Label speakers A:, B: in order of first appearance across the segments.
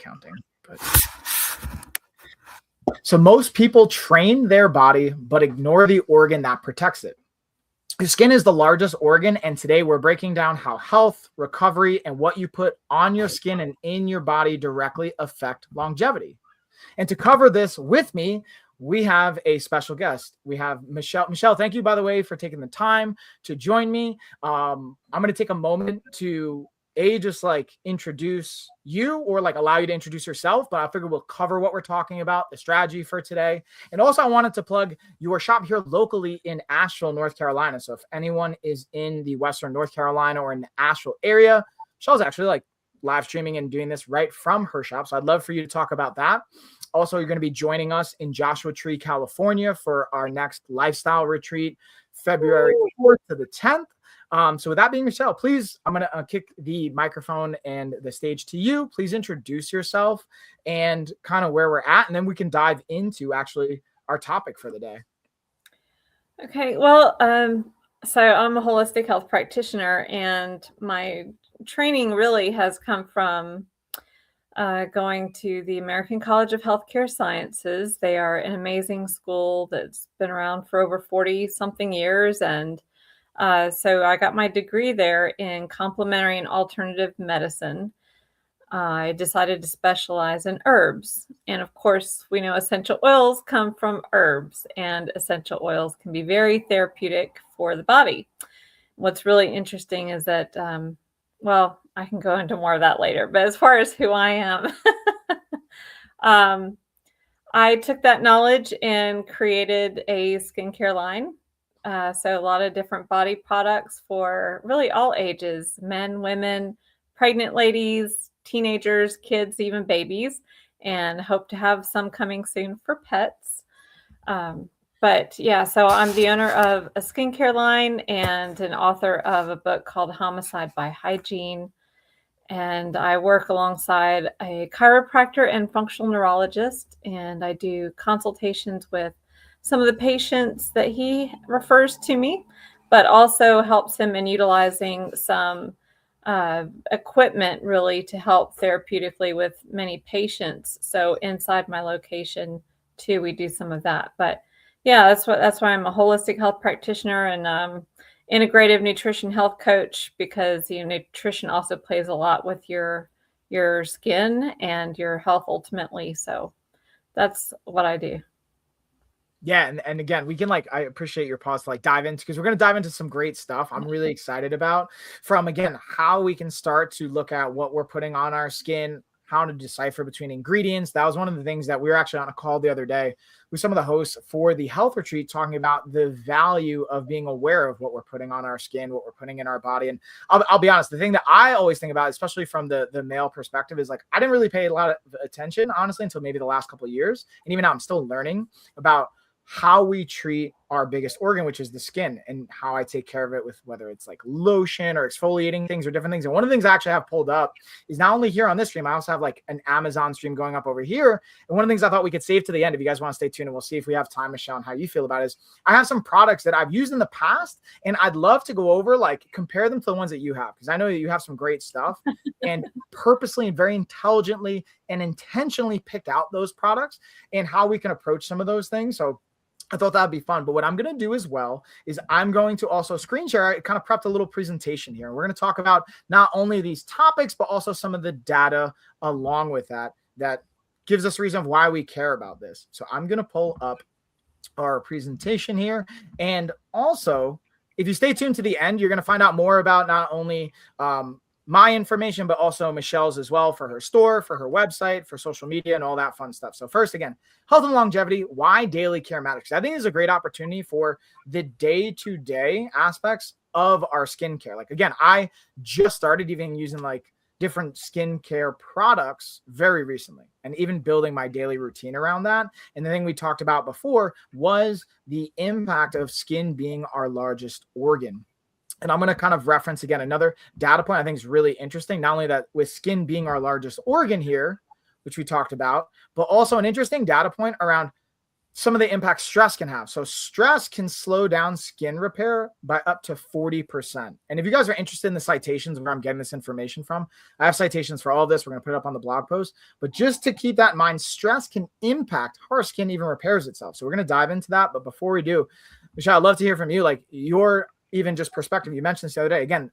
A: counting. But so most people train their body, but ignore the organ that protects it. The skin is the largest organ, and today we're breaking down how health, recovery, and what you put on your skin and in your body directly affect longevity. And to cover this with me, we have a special guest. We have Michelle. Michelle, thank you, by the way, for taking the time to join me. I'm going to take a moment to just like introduce you, or like allow you to introduce yourself, but I figure we'll cover what we're talking about, the strategy for today. And also I wanted to plug your shop here locally in Asheville, North Carolina. So if anyone is in the Western North Carolina or in the Asheville area, Michelle's actually like live streaming and doing this right from her shop. So I'd love for you to talk about that. Also, you're going to be joining us in Joshua Tree, California for our next lifestyle retreat, February 4th to the 10th. So with that being Michelle, please, I'm going to kick the microphone and the stage to you. Please introduce yourself and kind of where we're at, and then we can dive into actually our topic for the day.
B: Okay. Well, so I'm a holistic health practitioner, and my training really has come from going to the American College of Healthcare Sciences. They are an amazing school that's been around for over 40 something years. And so I got my degree there in complementary and alternative medicine. I decided to specialize in herbs. And of course, we know essential oils come from herbs, and essential oils can be very therapeutic for the body. What's really interesting is that, well, I can go into more of that later, but as far as who I am, I took that knowledge and created a skincare line. So a lot of different body products for really all ages, men, women, pregnant ladies, teenagers, kids, even babies, and hope to have some coming soon for pets. But yeah, so I'm the owner of a skincare line and an author of a book called Homicide by Hygiene. And I work alongside a chiropractor and functional neurologist, and I do consultations with some of the patients that he refers to me, but also helps him in utilizing some equipment really to help therapeutically with many patients. So inside my location too, we do some of that. But yeah, that's why I'm a holistic health practitioner and integrative nutrition health coach, because nutrition also plays a lot with your skin and your health ultimately. So that's what I do.
A: Yeah. And again, we can I appreciate your pause to dive into, because we're going to dive into some great stuff I'm really excited about, from, again, how we can start to look at what we're putting on our skin, how to decipher between ingredients. That was one of the things that we were actually on a call the other day with some of the hosts for the health retreat, talking about the value of being aware of what we're putting on our skin, what we're putting in our body. And I'll be honest, the thing that I always think about, especially from the male perspective, is I didn't really pay a lot of attention, honestly, until maybe the last couple of years. And even now I'm still learning about how we treat our biggest organ, which is the skin, and how I take care of it with whether it's lotion or exfoliating things or different things. And one of the things I actually have pulled up is not only here on this stream, I also have an Amazon stream going up over here. And one of the things I thought we could save to the end, if you guys want to stay tuned, and we'll see if we have time, Michelle, and how you feel about it, is I have some products that I've used in the past, and I'd love to go over, compare them to the ones that you have, because I know that you have some great stuff and purposely and very intelligently and intentionally picked out those products and how we can approach some of those things. So I thought that'd be fun. But what I'm going to do as well is I'm going to also screen share. I kind of prepped a little presentation here. We're going to talk about not only these topics, but also some of the data along with that gives us a reason of why we care about this. So I'm going to pull up our presentation here. And also, if you stay tuned to the end, you're going to find out more about not only my information, but also Michelle's as well, for her store, for her website, for social media, and all that fun stuff. So first, again, health and longevity, why daily care matters. I think it's a great opportunity for the day-to-day aspects of our skincare. Again, I just started even using different skincare products very recently, and even building my daily routine around that. And the thing we talked about before was the impact of skin being our largest organ. And I'm going to kind of reference, again, another data point I think is really interesting. Not only that with skin being our largest organ here, which we talked about, but also an interesting data point around some of the impacts stress can have. So stress can slow down skin repair by up to 40%. And if you guys are interested in the citations where I'm getting this information from, I have citations for all of this. We're going to put it up on the blog post. But just to keep that in mind, stress can impact how our skin even repairs itself. So we're going to dive into that. But before we do, Michelle, I'd love to hear from you, like your even just perspective. You mentioned this the other day. Again,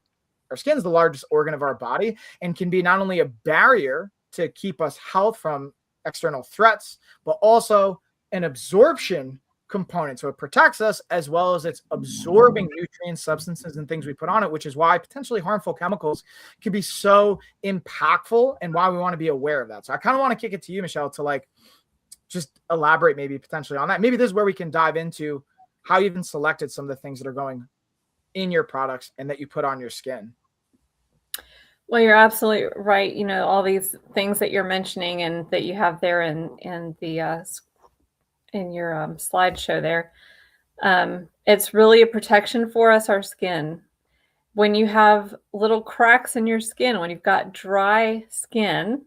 A: our skin is the largest organ of our body and can be not only a barrier to keep us health from external threats, but also an absorption component. So it protects us as well as it's absorbing nutrients, substances, and things we put on it, which is why potentially harmful chemicals can be so impactful and why we want to be aware of that. So I kind of want to kick it to you, Michelle, to like just elaborate maybe potentially on that. Maybe this is where we can dive into how you even selected some of the things that are going in your products and that you put on your skin.
B: Well, you're absolutely right. You know, all these things that you're mentioning and that you have there in the in your slideshow there. It's really a protection for us, our skin. When you have little cracks in your skin, when you've got dry skin,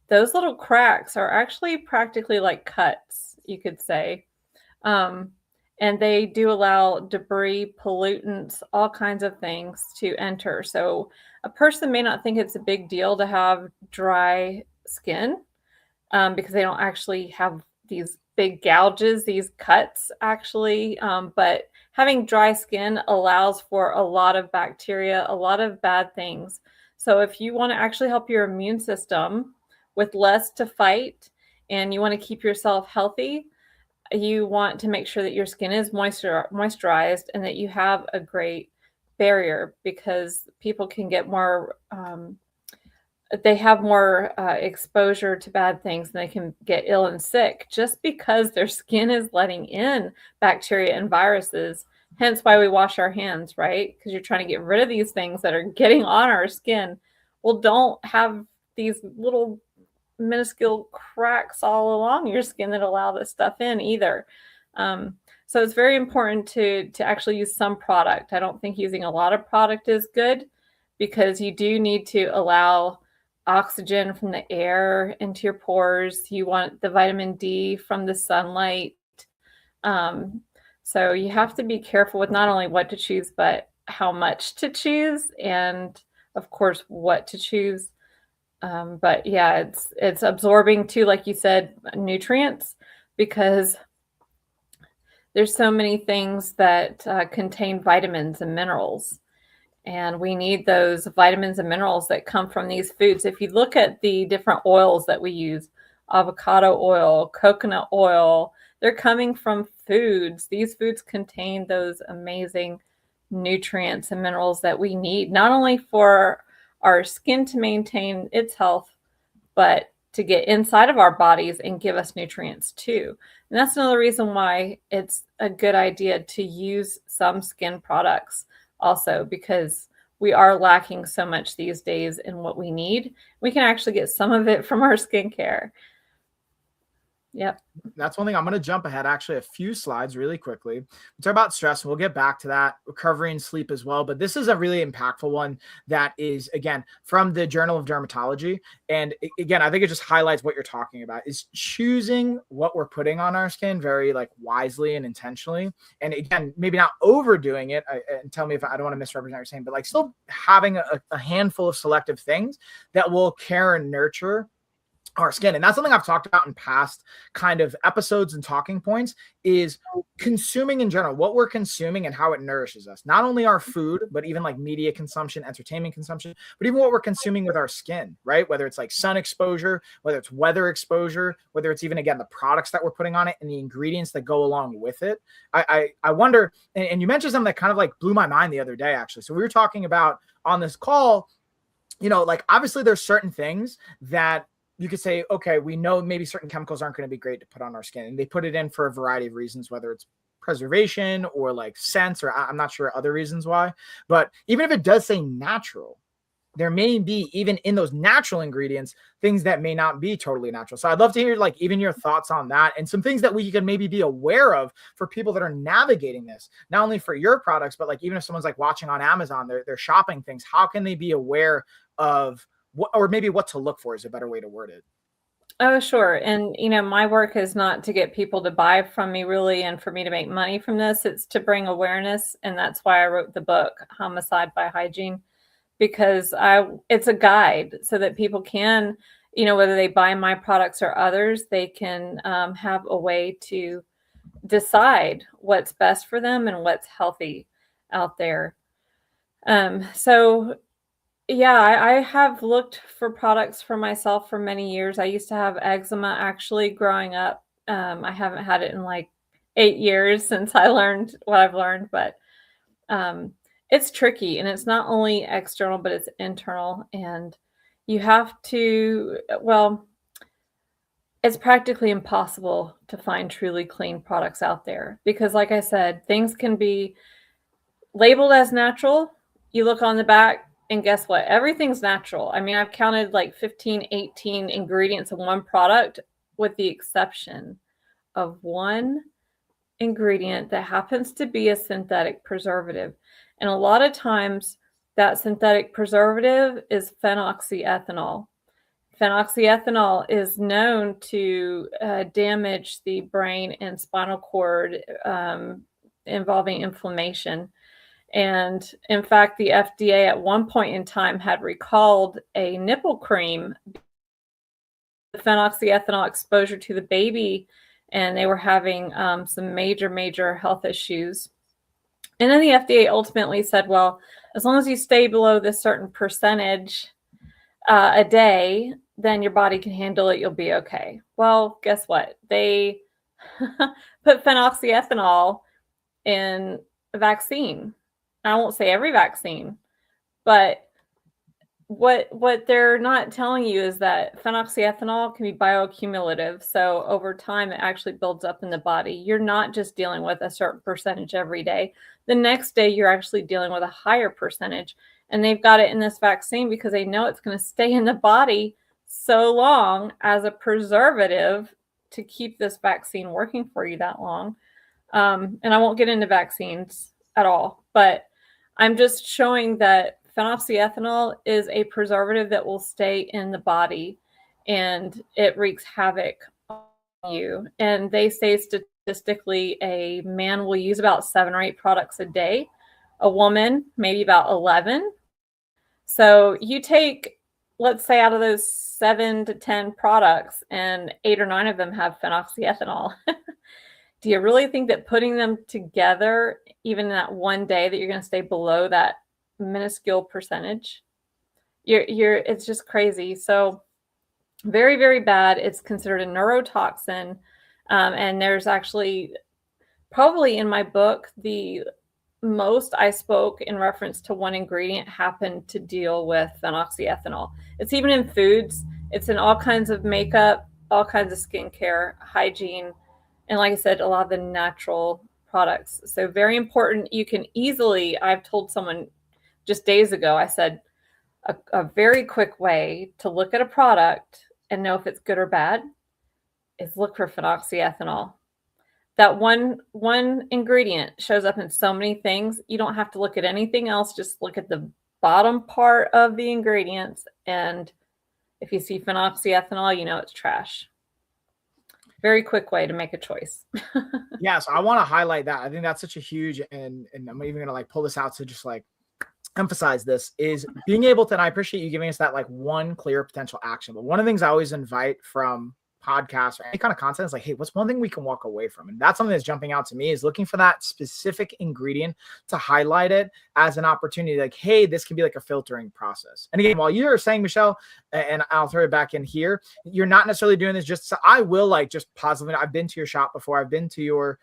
B: those little cracks are actually practically like cuts, you could say. And they do allow debris, pollutants, all kinds of things to enter. So a person may not think it's a big deal to have dry skin because they don't actually have these big gouges, these cuts actually, but having dry skin allows for a lot of bacteria, a lot of bad things. So if you want to actually help your immune system with less to fight and you want to keep yourself healthy, you want to make sure that your skin is moisturized and that you have a great barrier, because people can get more they have more exposure to bad things and they can get ill and sick just because their skin is letting in bacteria and viruses. Hence why we wash our hands, right? Because you're trying to get rid of these things that are getting on our skin. Well, don't have these little minuscule cracks all along your skin that allow this stuff in either. So it's very important to actually use some product. I don't think using a lot of product is good, because you do need to allow oxygen from the air into your pores. You want the vitamin D from the sunlight. So you have to be careful with not only what to choose, but how much to choose, and of course, what to choose. But yeah, it's absorbing too, like you said, nutrients, because there's so many things that contain vitamins and minerals. And we need those vitamins and minerals that come from these foods. If you look at the different oils that we use, avocado oil, coconut oil, they're coming from foods. These foods contain those amazing nutrients and minerals that we need, not only for our skin to maintain its health, but to get inside of our bodies and give us nutrients too. And that's another reason why it's a good idea to use some skin products also, because we are lacking so much these days in what we need. We can actually get some of it from our skincare. Yep.
A: That's one thing. I'm going to jump ahead actually a few slides really quickly. We talk about stress, and we'll get back to that, recovery and sleep as well. But this is a really impactful one that is, again, from the Journal of Dermatology. And again, I think it just highlights what you're talking about, is choosing what we're putting on our skin very like wisely and intentionally. And again, maybe not overdoing it. And tell me if I don't want to misrepresent what you're saying, but like still having a handful of selective things that will care and nurture our skin. And that's something I've talked about in past kind of episodes and talking points, is consuming in general, what we're consuming and how it nourishes us. Not only our food, but even like media consumption, entertainment consumption, but even what we're consuming with our skin, right? Whether it's like sun exposure, whether it's weather exposure, whether it's even, again, the products that we're putting on it and the ingredients that go along with it. I wonder, and you mentioned something that kind of like blew my mind the other day, actually. So we were talking about on this call, you know, like obviously there's certain things that you could say, okay, we know maybe certain chemicals aren't going to be great to put on our skin. And they put it in for a variety of reasons, whether it's preservation or like scents, or I'm not sure other reasons why. But even if it does say natural, there may be, even in those natural ingredients, things that may not be totally natural. So I'd love to hear like even your thoughts on that, and some things that we can maybe be aware of for people that are navigating this, not only for your products, but like even if someone's like watching on Amazon, they're shopping things, how can they be aware of what, or maybe what to look for is a better way to word it.
B: Oh, sure. And, my work is not to get people to buy from me really and for me to make money from this. It's to bring awareness. And that's why I wrote the book, Homicide by Hygiene, because it's a guide so that people can, whether they buy my products or others, they can have a way to decide what's best for them and what's healthy out there. So yeah, I have looked for products for myself for many years. I used to have eczema actually growing up. I haven't had it in like 8 years since I learned what I've learned, but it's tricky, and it's not only external, but it's internal. And you have to, well, it's practically impossible to find truly clean products out there because, like I said, things can be labeled as natural. You look on the back, and guess what? Everything's natural. I mean, I've counted like 15, 18 ingredients in one product with the exception of one ingredient that happens to be a synthetic preservative. And a lot of times that synthetic preservative is phenoxyethanol. Phenoxyethanol is known to damage the brain and spinal cord, involving inflammation. And in fact, the FDA at one point in time had recalled a nipple cream, the phenoxyethanol exposure to the baby, and they were having some major health issues. And then the FDA ultimately said, well, as long as you stay below this certain percentage a day, then your body can handle it. You'll be okay. Well, guess what? They put phenoxyethanol in a vaccine. I won't say every vaccine, but what they're not telling you is that phenoxyethanol can be bioaccumulative. So over time, it actually builds up in the body. You're not just dealing with a certain percentage every day. The next day, you're actually dealing with a higher percentage. And they've got it in this vaccine because they know it's going to stay in the body so long as a preservative to keep this vaccine working for you that long. And I won't get into vaccines at all, but I'm just showing that phenoxyethanol is a preservative that will stay in the body and it wreaks havoc on you. And they say statistically a man will use about 7 or 8 products a day, a woman maybe about 11. So you take, let's say, out of those 7 to 10 products and 8 or 9 of them have phenoxyethanol. Do you really think that putting them together, even in that one day, that you're going to stay below that minuscule percentage? It's just crazy. So very, very bad. It's considered a neurotoxin. And there's actually probably in my book, the most I spoke in reference to one ingredient happened to deal with phenoxyethanol. It's even in foods. It's in all kinds of makeup, all kinds of skincare, hygiene, and like I said, a lot of the natural products. So very important. You can easily, I've told someone just days ago, I said, a very quick way to look at a product and know if it's good or bad is look for phenoxyethanol. That one ingredient shows up in so many things. You don't have to look at anything else. Just look at the bottom part of the ingredients. And if you see phenoxyethanol, you know it's trash. Very quick way to make a choice.
A: Yeah, so I want to highlight that. I think that's such a huge, and I'm even gonna like pull this out to just like emphasize this, is being able to, and I appreciate you giving us that like one clear potential action. But one of the things I always invite from podcasts or any kind of content is like, hey, what's one thing we can walk away from? And that's something that's jumping out to me, is looking for that specific ingredient to highlight it as an opportunity. Like, hey, this can be like a filtering process. And again, while you're saying, Michelle, and I'll throw it back in here, you're not necessarily doing this just so I will like just positively. I've been to your shop before. I've been to your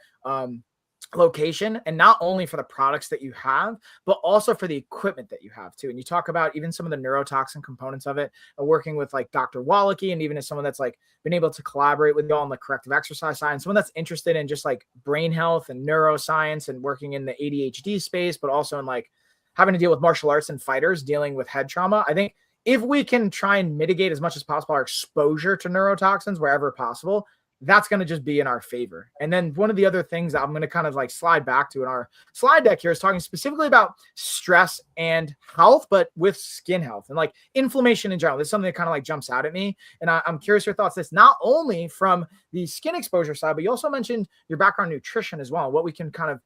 A: location, and not only for the products that you have, but also for the equipment that you have too. And you talk about even some of the neurotoxin components of it, working with like Dr. Wallachy, and even as someone that's like been able to collaborate with you all on the corrective exercise side, and someone that's interested in just like brain health and neuroscience and working in the ADHD space, but also in like having to deal with martial arts and fighters dealing with head trauma. I think if we can try and mitigate as much as possible our exposure to neurotoxins wherever possible, that's going to just be in our favor. And then one of the other things that I'm going to kind of like slide back to in our slide deck here is talking specifically about stress and health, but with skin health and like inflammation in general. This is something that kind of like jumps out at me. And I'm curious your thoughts. This not only from the skin exposure side, but you also mentioned your background in nutrition as well, what we can kind of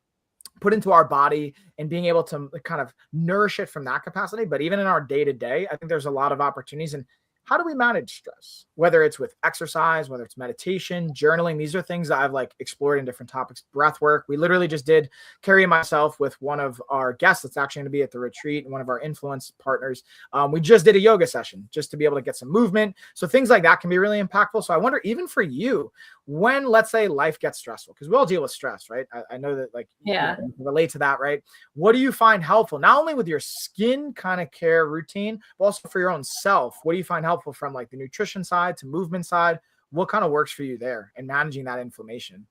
A: put into our body and being able to kind of nourish it from that capacity. But even in our day to day, I think there's a lot of opportunities. And how do we manage stress? Whether it's with exercise, whether it's meditation, journaling, these are things that I've like explored in different topics. Breath work. We literally just did Carrie and myself with one of our guests that's actually going to be at the retreat and one of our influence partners. We just did a yoga session just to be able to get some movement. So things like that can be really impactful. So I wonder, even for you, when, let's say, life gets stressful, because we all deal with stress, right? I know that like,
B: Yeah.
A: you can relate to that, right? What do you find helpful, not only with your skin kind of care routine, but also for your own self? What do you find helpful from like the nutrition side to movement side? What kind of works for you there and managing that inflammation?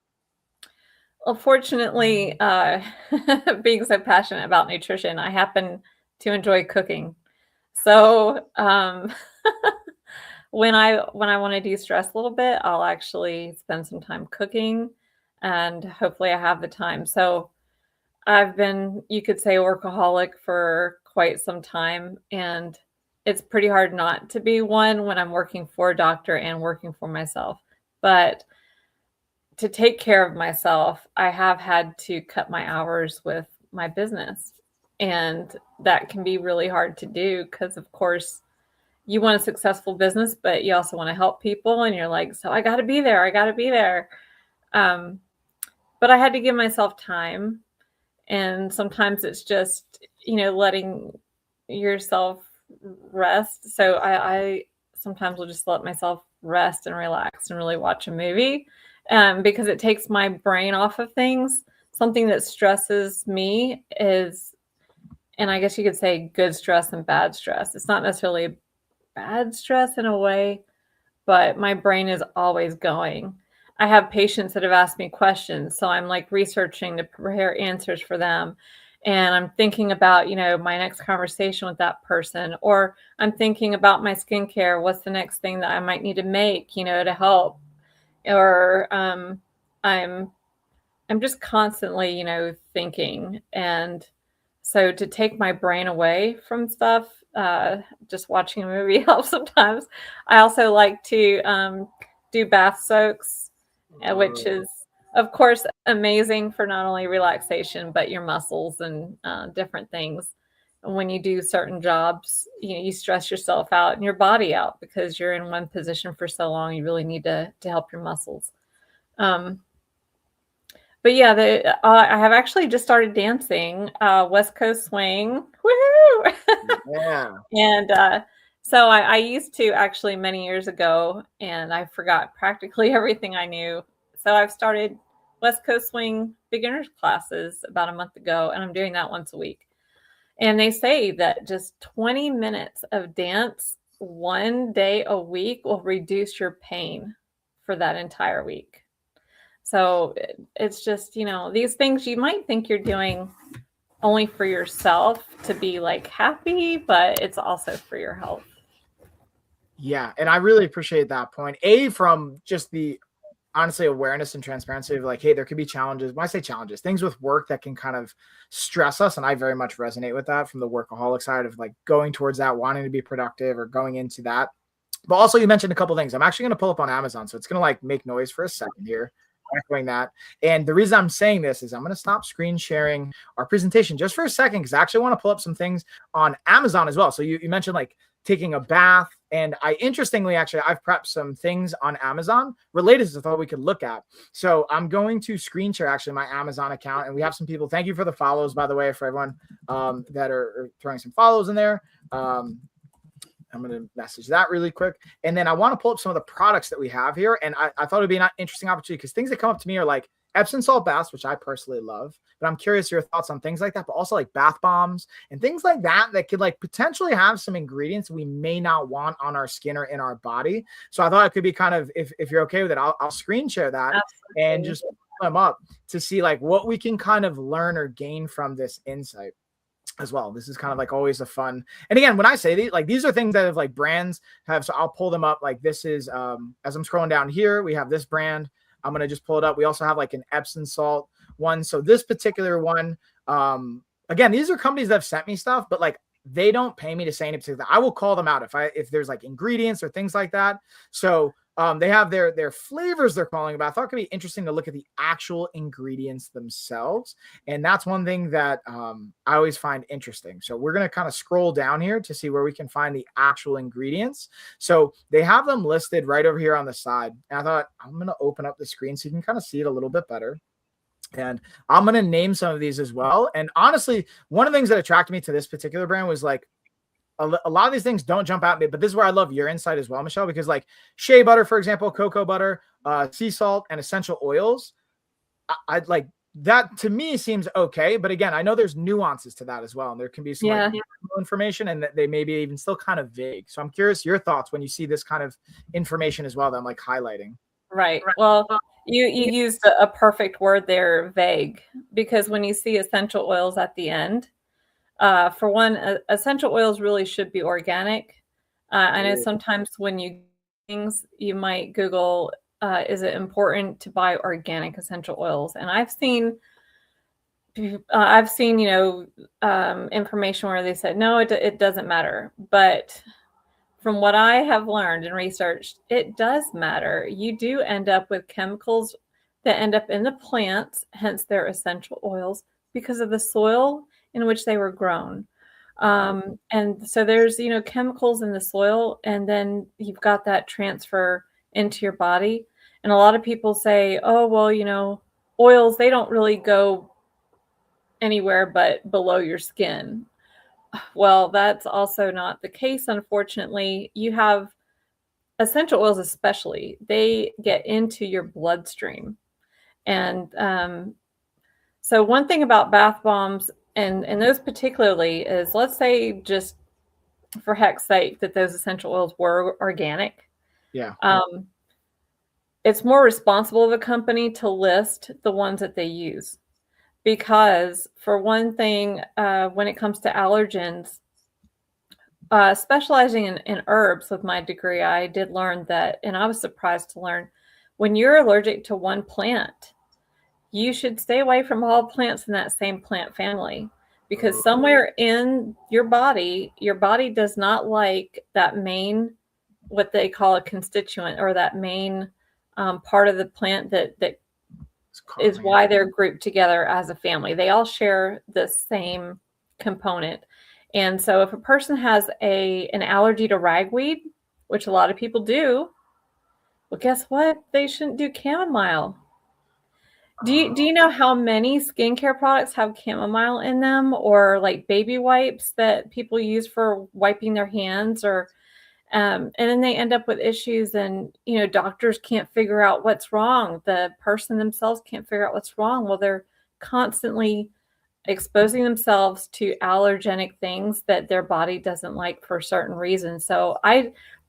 B: Well, fortunately, being so passionate about nutrition, I happen to enjoy cooking. So, when I want to de-stress a little bit, I'll actually spend some time cooking, and hopefully I have the time. So I've been, you could say, a workaholic for quite some time, and it's pretty hard not to be one when I'm working for a doctor and working for myself. But to take care of myself, I have had to cut my hours with my business. And that can be really hard to do because, of course, you want a successful business, but you also want to help people. And you're like, so I got to be there. I got to be there. But I had to give myself time. And sometimes it's just, letting yourself rest. So I sometimes will just let myself rest and relax and really watch a movie because it takes my brain off of things. Something that stresses me is, and I guess you could say good stress and bad stress. It's not necessarily bad stress in a way, but my brain is always going. I have patients that have asked me questions, so I'm like researching to prepare answers for them. And I'm thinking about, my next conversation with that person, or I'm thinking about my skincare. What's the next thing that I might need to make, to help? Or I'm just constantly, thinking. And so to take my brain away from stuff, just watching a movie helps sometimes. I also like to do bath soaks, which is, of course, amazing for not only relaxation, but your muscles and different things. And when you do certain jobs, you stress yourself out and your body out because you're in one position for so long. You really need to help your muscles. But yeah, I have actually just started dancing West Coast swing. Woohoo!
A: Yeah.
B: And so I used to actually many years ago, and I forgot practically everything I knew. So I've started West Coast swing beginners classes about a month ago, and I'm doing that once a week. And they say that just 20 minutes of dance one day a week will reduce your pain for that entire week. So it's just, these things you might think you're doing only for yourself to be like happy, but it's also for your health.
A: Yeah. And I really appreciate that point. From just the honestly awareness and transparency of like, hey, there could be challenges. When I say challenges, things with work that can kind of stress us. And I very much resonate with that from the workaholic side of like going towards that, wanting to be productive or going into that. But also you mentioned a couple things. I'm actually going to pull up on Amazon. So it's going to like make noise for a second here. Echoing that. And the reason I'm saying this is I'm going to stop screen sharing our presentation just for a second because I actually want to pull up some things on Amazon as well. So you mentioned like taking a bath, and interestingly, actually, I've prepped some things on Amazon related to what we could look at. So I'm going to screen share actually my Amazon account, and we have some people. Thank you for the follows, by the way, for everyone that are throwing some follows in there. I'm going to message that really quick. And then I want to pull up some of the products that we have here. And I thought it'd be an interesting opportunity because things that come up to me are like Epsom salt baths, which I personally love, but I'm curious your thoughts on things like that, but also like bath bombs and things like that could like potentially have some ingredients we may not want on our skin or in our body. So I thought it could be kind of, if you're okay with it, I'll screen share that. Absolutely. And just put them up to see like what we can kind of learn or gain from this insight. as well. This is kind of like always a fun. And again, when I say these, like these are things that have like brands have, so I'll pull them up. Like this is, as I'm scrolling down here, we have this brand. I'm going to just pull it up. We also have like an Epsom salt one. So this particular one, again, these are companies that have sent me stuff, but like they don't pay me to say anything. I will call them out if there's like ingredients or things like that. So they have their flavors they're calling about. I thought it could be interesting to look at the actual ingredients themselves. And that's one thing that I always find interesting. So we're going to kind of scroll down here to see where we can find the actual ingredients. So they have them listed right over here on the side. And I thought I'm going to open up the screen so you can kind of see it a little bit better. And I'm going to name some of these as well. And honestly, one of the things that attracted me to this particular brand was like, a lot of these things don't jump out at me, but this is where I love your insight as well, Michelle, because like shea butter, for example, cocoa butter, sea salt, and essential oils, I'd like that to me seems okay. But again, I know there's nuances to that as well. And there can be some like, information and that they may be even still kind of vague. So I'm curious your thoughts when you see this kind of information as well that I'm like highlighting.
B: Right. Well, you used a perfect word there, vague, because when you see essential oils at the end, for one, essential oils really should be organic. I know sometimes when you things, you might Google, is it important to buy organic essential oils? And I've seen, information where they said, no, it doesn't matter. But from what I have learned and researched, it does matter. You do end up with chemicals that end up in the plants, hence their essential oils, because of the soil in which they were grown. And so there's, chemicals in the soil, and then you've got that transfer into your body. And a lot of people say, oh, well, oils, they don't really go anywhere but below your skin. Well, that's also not the case, unfortunately. You have essential oils, especially, they get into your bloodstream. And so one thing about bath bombs, and those particularly, is let's say just for heck's sake that those essential oils were organic.
A: Yeah.
B: It's more responsible of a company to list the ones that they use. Because for one thing, when it comes to allergens, specializing in herbs with my degree, I did learn that, and I was surprised to learn, when you're allergic to one plant, you should stay away from all plants in that same plant family, because somewhere in your body does not like that main, what they call a constituent, or that main part of the plant that is why they're grouped together as a family. They all share the same component. And so if a person has an allergy to ragweed, which a lot of people do, well, guess what? They shouldn't do chamomile. Do you know how many skincare products have chamomile in them, or like baby wipes that people use for wiping their hands, or and then they end up with issues, and doctors can't figure out what's wrong. The person themselves can't figure out what's wrong. Well, they're constantly exposing themselves to allergenic things that their body doesn't like for certain reasons. So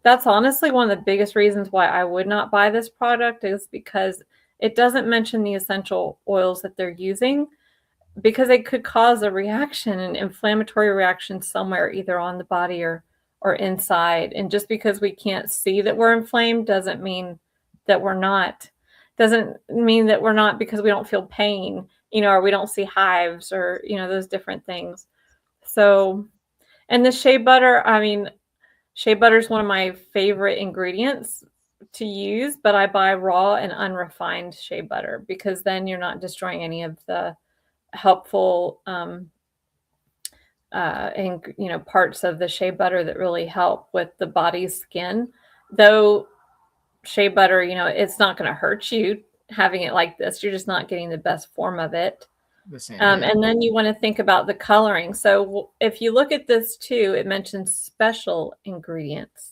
B: that's honestly one of the biggest reasons why I would not buy this product, is because it doesn't mention the essential oils that they're using, because it could cause a reaction, an inflammatory reaction somewhere, either on the body or inside. And just because we can't see that we're inflamed doesn't mean that we're not. Doesn't mean that we're not because we don't feel pain, or we don't see hives, or, those different things. So, and the shea butter, shea butter is one of my favorite ingredients to use, but I buy raw and unrefined shea butter, because then you're not destroying any of the helpful parts of the shea butter that really help with the body's skin. Though shea butter, it's not going to hurt you having it like this. You're just not getting the best form of it. And then you want to think about the coloring. So if you look at this too, it mentions special ingredients.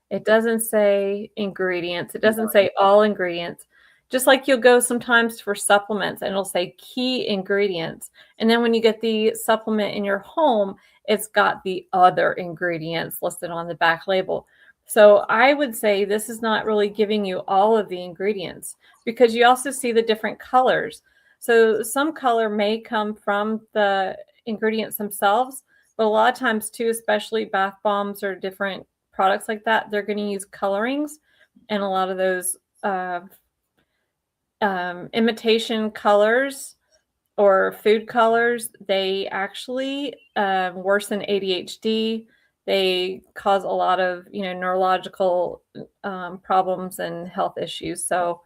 B: It doesn't say ingredients. It doesn't say all ingredients. Just like you'll go sometimes for supplements and it'll say key ingredients. And then when you get the supplement in your home, it's got the other ingredients listed on the back label. So I would say this is not really giving you all of the ingredients, because you also see the different colors. So some color may come from the ingredients themselves, but a lot of times too, especially bath bombs or different products like that, they're going to use colorings, and a lot of those imitation colors or food colors, they actually worsen ADHD. They cause a lot of, neurological problems and health issues. So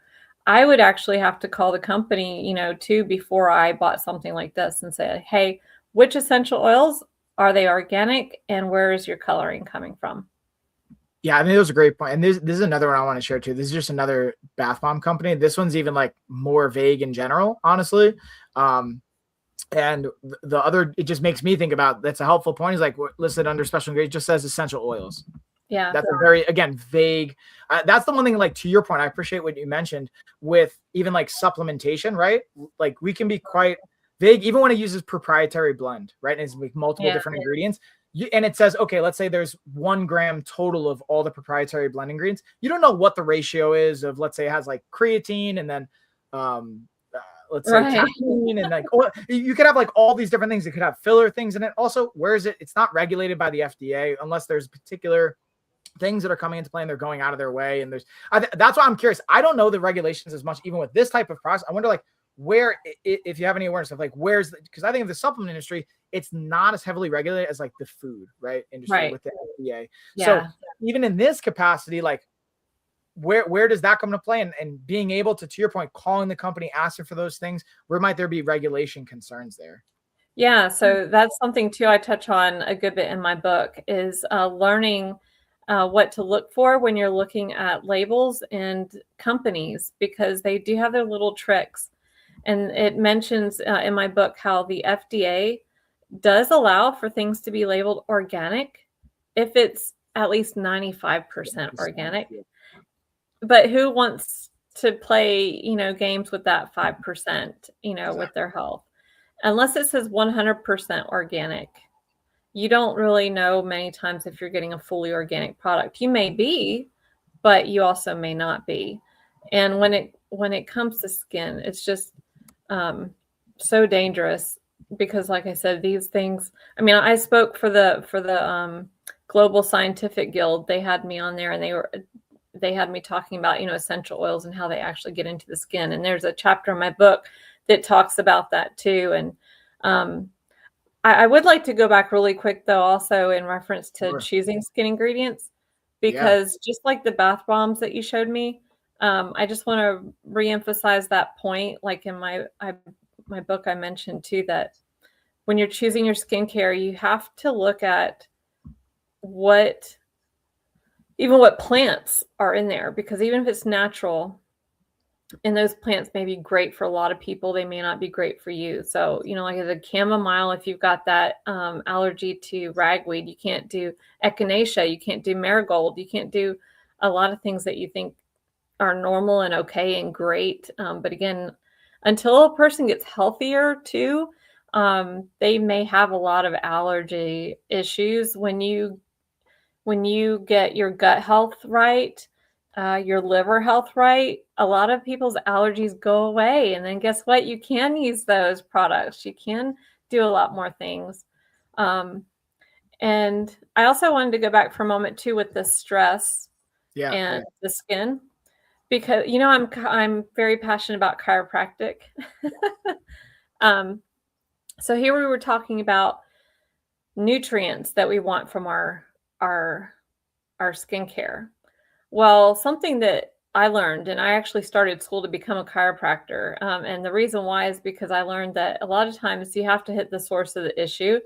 B: I would actually have to call the company, too, before I bought something like this and say, hey, which essential oils, are they organic, and where is your coloring coming from?
A: Yeah, I mean, it was a great point. And this is another one I want to share too. This is just another bath bomb company. This one's even like more vague in general, honestly. And the other, it just makes me think about, that's a helpful point, is like listed under special ingredients, just says essential oils.
B: Yeah.
A: That's a very, again, vague. That's the one thing, like, to your point, I appreciate what you mentioned with even like supplementation, right? Like we can be quite vague, even when it uses proprietary blend, right? And it's like multiple different ingredients. And it says, okay, let's say there's 1 gram total of all the proprietary blend ingredients. You don't know what the ratio is of, let's say it has like creatine and then, let's say caffeine, and like, or you could have like all these different things. It could have filler things in it. Also, where is it? It's not regulated by the FDA unless there's particular things that are coming into play and they're going out of their way. And that's why I'm curious. I don't know the regulations as much, even with this type of process. I wonder, like, where, if you have any awareness of like, because I think of the supplement industry, it's not as heavily regulated as like the food, right, industry with the FDA. Yeah. So even in this capacity, like, where does that come into play? And being able to your point, calling the company, asking for those things, where might there be regulation concerns there?
B: Yeah, so that's something too I touch on a good bit in my book, is learning what to look for when you're looking at labels and companies, because they do have their little tricks. And it mentions in my book how the FDA does allow for things to be labeled organic if it's at least 95% organic. But who wants to play, games with that 5%, with their health? Unless it says 100% organic, you don't really know many times if you're getting a fully organic product. You may be, but you also may not be. And when it comes to skin, it's just so dangerous, because like I said, these things, I mean, I spoke for the Global Scientific Guild. They had me on there, and they had me talking about, essential oils and how they actually get into the skin. And there's a chapter in my book that talks about that too. And I would like to go back really quick, though, also in reference to choosing skin ingredients, because just like the bath bombs that you showed me, I just want to reemphasize that point. Like in my book, I mentioned too, that when you're choosing your skincare, you have to look at what plants are in there, because even if it's natural, and those plants may be great for a lot of people, they may not be great for you. So, like the chamomile, if you've got that allergy to ragweed, you can't do echinacea, you can't do marigold, you can't do a lot of things that you think are normal and okay and great. But again, until a person gets healthier too, they may have a lot of allergy issues. When you get your gut health right, your liver health right, a lot of people's allergies go away. And then guess what? You can use those products. You can do a lot more things. And I also wanted to go back for a moment too with the stress and the skin, because I'm very passionate about chiropractic. So here we were talking about nutrients that we want from our skincare. Well, something that I learned, and I actually started school to become a chiropractor. And the reason why is because I learned that a lot of times you have to hit the source of the issue.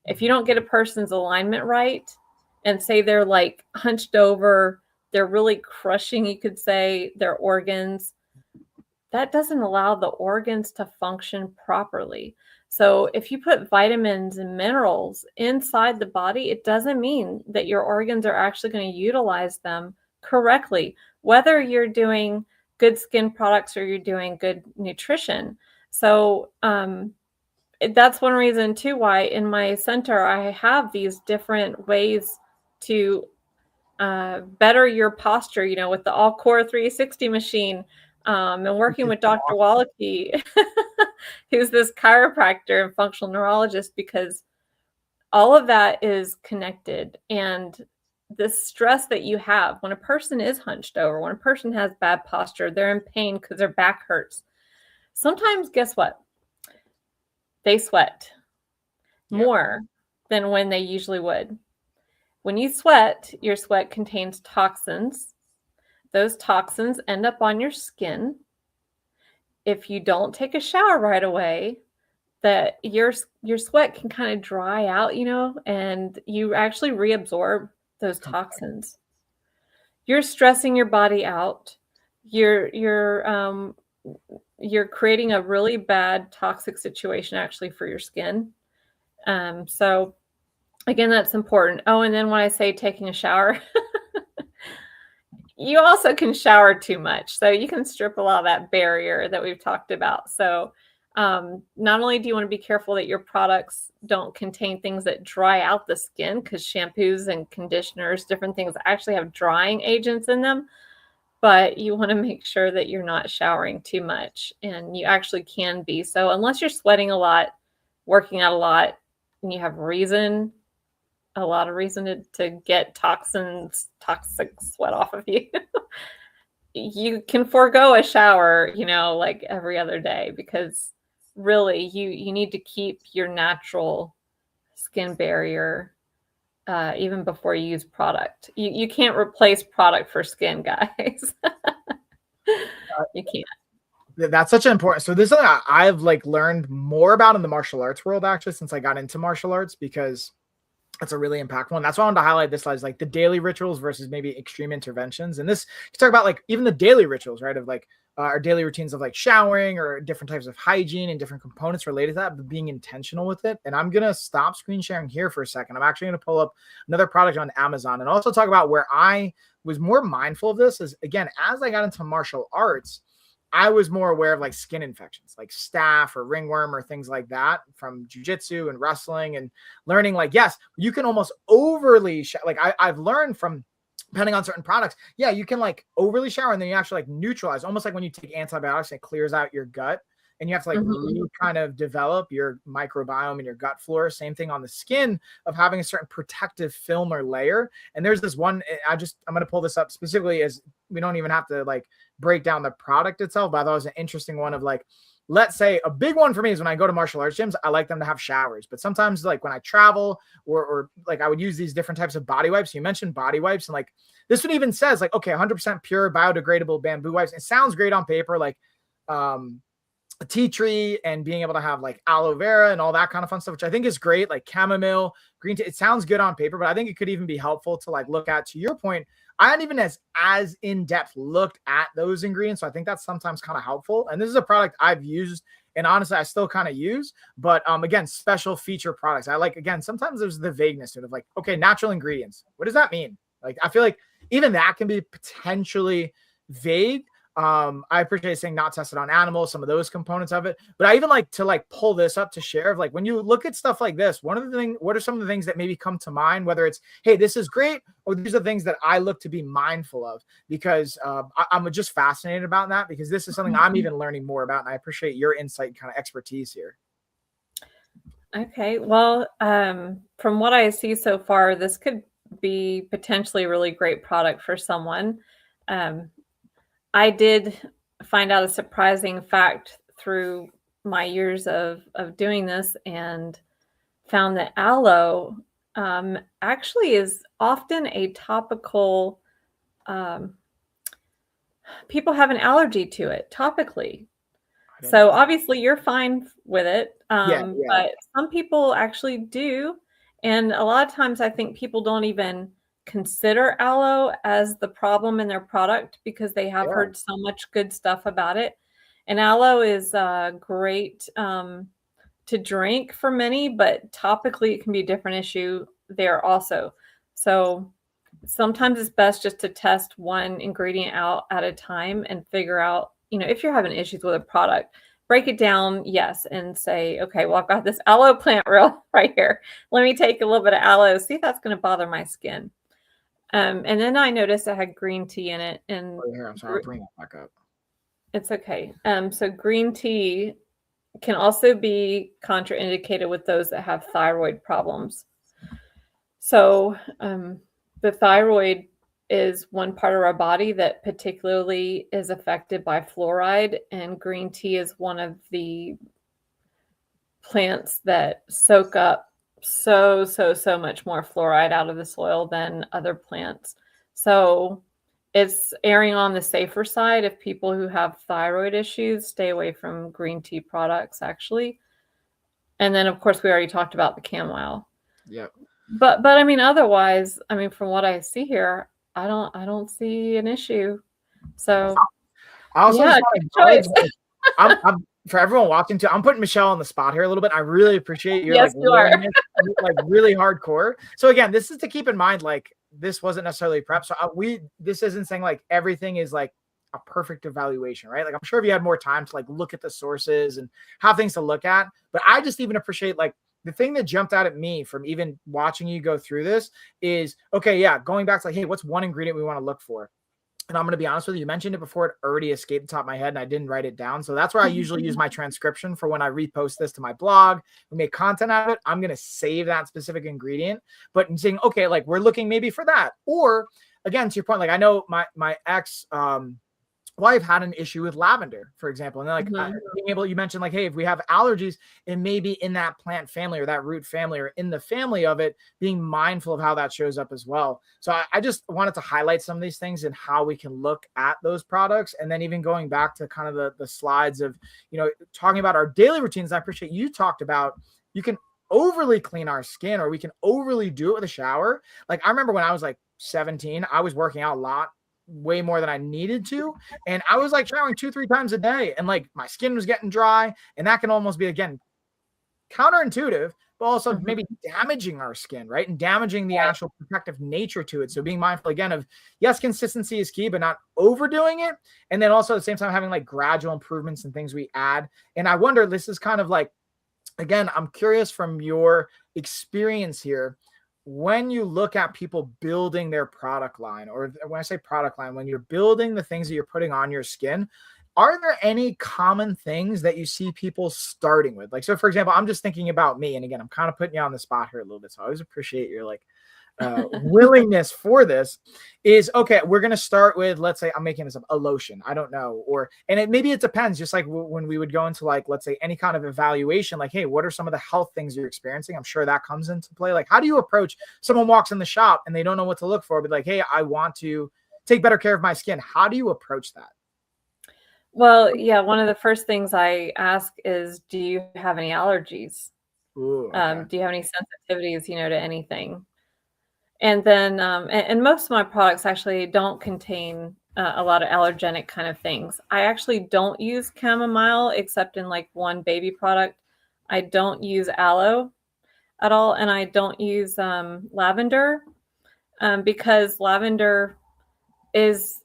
B: If you don't get a person's alignment right, and say they're like hunched over, they're really crushing, you could say, their organs, that doesn't allow the organs to function properly. So if you put vitamins and minerals inside the body, it doesn't mean that your organs are actually going to utilize them correctly, whether you're doing good skin products or you're doing good nutrition. So that's one reason too why in my center I have these different ways to better your posture, with the All Core 360 machine, and working with Dr. Wallachy. who's this chiropractor and functional neurologist, because all of that is connected. And the stress that you have when a person is hunched over, when a person has bad posture, they're in pain because their back hurts. Sometimes, guess what? They sweat more than when they usually would. When you sweat, your sweat contains toxins. Those toxins end up on your skin. If you don't take a shower right away, that your sweat can kind of dry out, and you actually reabsorb those toxins. You're stressing your body out. You're creating a really bad toxic situation actually for your skin. So again, that's important. Oh, and then when I say taking a shower, you also can shower too much. So you can strip a lot of that barrier that we've talked about. So not only do you want to be careful that your products don't contain things that dry out the skin, because shampoos and conditioners, different things actually have drying agents in them, but you want to make sure that you're not showering too much, and you actually can be. So unless you're sweating a lot, working out a lot, and you have a lot of reason to get toxic sweat off of you, you can forego a shower, like every other day, because really you need to keep your natural skin barrier even before you use product. You can't replace product for skin, guys. You can't.
A: That's such an important. So this is something I've learned more about in the martial arts world, actually, since I got into martial arts, because that's a really impactful one. That's why I wanted to highlight this slide, is the daily rituals versus maybe extreme interventions. And this, you talk about even the daily rituals, right? Of our daily routines of showering or different types of hygiene and different components related to that, but being intentional with it. And I'm going to stop screen sharing here for a second. I'm actually going to pull up another product on Amazon and also talk about where I was more mindful of this. Is, again, as I got into martial arts, I was more aware of skin infections, like staph or ringworm or things like that from jujitsu and wrestling, and learning yes, you can almost overly I've learned from, depending on certain products, you can overly shower and then you actually neutralize, almost like when you take antibiotics, it clears out your gut, and you have to kind of develop your microbiome and your gut flora. Same thing on the skin, of having a certain protective film or layer. And there's this one, I'm going to pull this up specifically, as we don't even have to break down the product itself, but I thought it was an interesting one of let's say a big one for me is when I go to martial arts gyms, I like them to have showers. But sometimes when I travel or I would use these different types of body wipes. You mentioned body wipes, and this one even says okay, 100% pure biodegradable bamboo wipes. It sounds great on paper, a tea tree, and being able to have aloe vera and all that kind of fun stuff, which I think is great, chamomile, green tea. It sounds good on paper, but I think it could even be helpful to look at, to your point, I hadn't even as in-depth looked at those ingredients. So I think that's sometimes kind of helpful. And this is a product I've used, and honestly, I still kind of use, but again, special feature products. I again, sometimes there's the vagueness to it of okay, natural ingredients. What does that mean? I feel even that can be potentially vague. I appreciate saying not tested on animals, some of those components of it, but I even like to pull this up to share of when you look at stuff like this, what are some of the things that maybe come to mind, whether it's, hey, this is great, or these are things that I look to be mindful of, because I'm just fascinated about that, because this is something I'm even learning more about. And I appreciate your insight and kind of expertise here.
B: Okay. Well, from what I see so far, this could be potentially a really great product for someone. I did find out a surprising fact through my years of doing this, and found that aloe actually is often a topical. People have an allergy to it topically. So obviously you're fine with it. But some people actually do. And a lot of times I think people don't even consider aloe as the problem in their product, because they have heard so much good stuff about it. And aloe is great to drink for many, but topically it can be a different issue there also. So sometimes it's best just to test one ingredient out at a time and figure out, if you're having issues with a product, break it down, yes, and say, okay, well, I've got this aloe plant right here. Let me take a little bit of aloe, see if that's going to bother my skin. And then I noticed it had green tea in it. And
A: I'm sorry, I'll bring it back up.
B: It's okay. So green tea can also be contraindicated with those that have thyroid problems. So the thyroid is one part of our body that particularly is affected by fluoride, and green tea is one of the plants that soak up so much more fluoride out of the soil than other plants. So it's erring on the safer side. If people who have thyroid issues, stay away from green tea products, actually. And then, of course, we already talked about the chamomile.
A: Yep.
B: But I mean, otherwise, I mean, from what I see here, I don't see an issue. So
A: I also
B: yeah,
A: just want to I'm for everyone watching too. I'm putting Michelle on the spot here a little bit. I really appreciate your
B: yes, you are.
A: like really hardcore. So again, this is to keep in mind, like this wasn't necessarily prep. So this isn't saying like everything is like a perfect evaluation, right? Like I'm sure if you had more time to like look at the sources and have things to look at, but I just even appreciate like the thing that jumped out at me from even watching you go through this is, okay, yeah, going back to like, hey, what's one ingredient we want to look for? And I'm going to be honest with you, you mentioned it before, it already escaped the top of my head and I didn't write it down. So that's where I usually use my transcription for when I repost this to my blog, we make content out of it. I'm going to save that specific ingredient, but in saying, okay, like we're looking maybe for that. Or again, to your point, like I know my ex, wife had an issue with lavender, for example. And then like being able, you mentioned like, hey, if we have allergies, it may be in that plant family or that root family or in the family of it, being mindful of how that shows up as well. So I just wanted to highlight some of these things and how we can look at those products. And then even going back to kind of the slides of, you know, talking about our daily routines. I appreciate you talked about, you can overly clean our skin or we can overly do it with a shower. Like I remember when I was like 17, I was working out a lot, way more than I needed to. And I was like showering 2-3 times a day and like my skin was getting dry. And that can almost be, again, counterintuitive, but also maybe damaging our skin, right? And damaging the actual protective nature to it. So being mindful again of, yes, consistency is key, but not overdoing it. And then also at the same time, having like gradual improvements and things we add. And I wonder, this is kind of like, again, I'm curious from your experience here, when you look at people building their product line, or when I say product line, when you're building the things that you're putting on your skin, are there any common things that you see people starting with? Like, so for example, I'm just thinking about me. And again, I'm kind of putting you on the spot here a little bit. So I always appreciate your like willingness for this is, okay, we're going to start with, let's say I'm making this up, a lotion. I don't know. Or, and maybe it depends, just like when we would go into like, let's say any kind of evaluation, like, hey, what are some of the health things you're experiencing? I'm sure that comes into play. Like, how do you approach someone walks in the shop and they don't know what to look for, but like, hey, I want to take better care of my skin. How do you approach that?
B: Well, yeah, one of the first things I ask is, do you have any allergies?
A: Ooh, okay.
B: Do you have any sensitivities, you know, to anything? And then, and most of my products actually don't contain a lot of allergenic kind of things. I actually don't use chamomile except in like one baby product. I don't use aloe at all. And I don't use lavender because lavender is